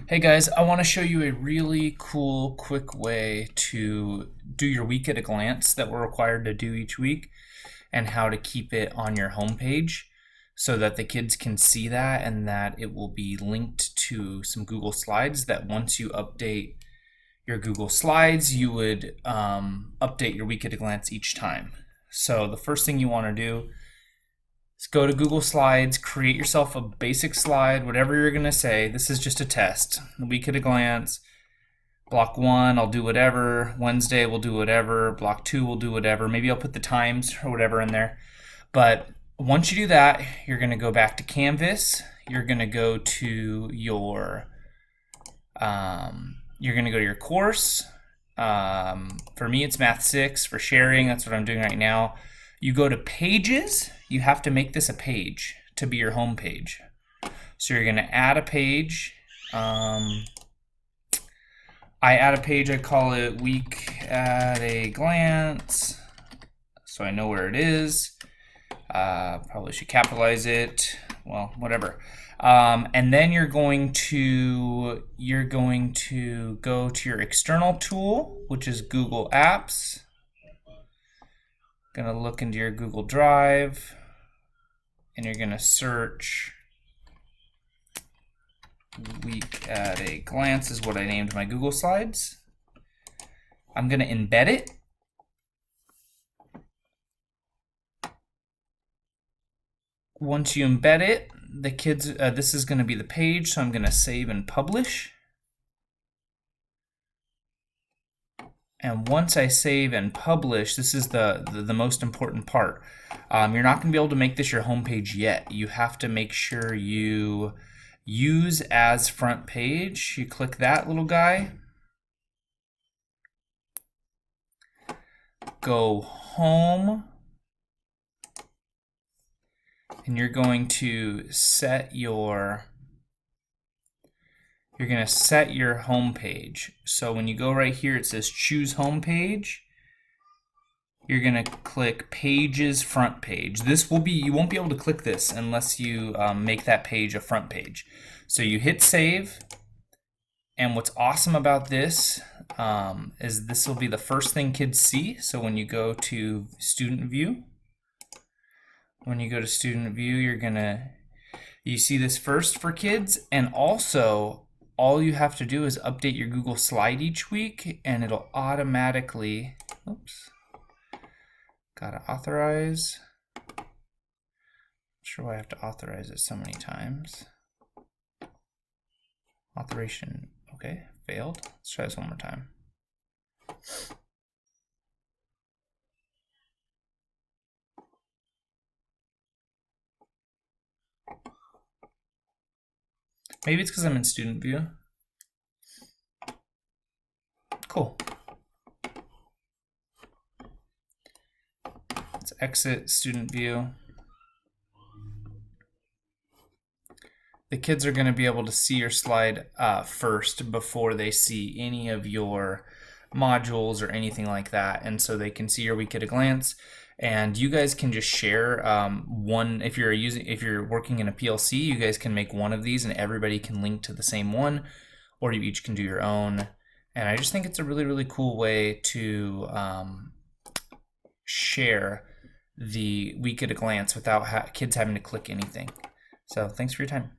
Hey guys, I want to show you a really cool, quick way to do your week at a glance that we're required to do each week and how to keep it on your homepage so that the kids can see that and that it will be linked to some Google Slides that once you update your Google Slides, you would update your week at a glance each time. So the first thing you want to do is go to Google Slides, create yourself a basic slide, whatever you're going to say. This is just a test. The week at a glance. Block 1, I'll do whatever. Wednesday, we'll do whatever. Block 2, we'll do whatever. Maybe I'll put the times or whatever in there. But once you do that, you're going to go back to Canvas. You're going to go to your course. For me, it's Math 6 for sharing. That's what I'm doing right now. You go to Pages. You have to make this a page to be your home page. So you're going to add a page. I add a page. I call it Week at a Glance, so I know where it is. Probably should capitalize it. Well, whatever. And then you're going to go to your external tool, which is Google Apps. Gonna look into your Google Drive, and you're gonna search Week at a Glance is what I named my Google Slides. I'm gonna embed it. Once you embed it, the kids, this is gonna be the page, so I'm gonna save and publish. And once I save and publish, this is the most important part. You're not going to be able to make this your home page yet. You have to make sure you use as front page. You click that little guy. Go home. And you're going to set your home page. So when you go right here, it says choose home page. You're gonna click Pages Front Page. This will be, you won't be able to click this unless you make that page a front page. So you hit save, and what's awesome about this is this will be the first thing kids see. So when you go to Student View, you see this first for kids, and also all you have to do is update your Google Slide each week, and it'll automatically, oops, gotta authorize. Not sure why I have to authorize it so many times. Authorization, okay, failed. Let's try this one more time. Maybe it's because I'm in Student View. Cool. Let's exit Student View. The kids are going to be able to see your slide first before they see any of your modules or anything like that, and so they can see your week at a glance. And you guys can just share one. If you're working in a PLC, you guys can make one of these, and everybody can link to the same one, or you each can do your own. And I just think it's a really, really cool way to share the week at a glance without kids having to click anything. So thanks for your time.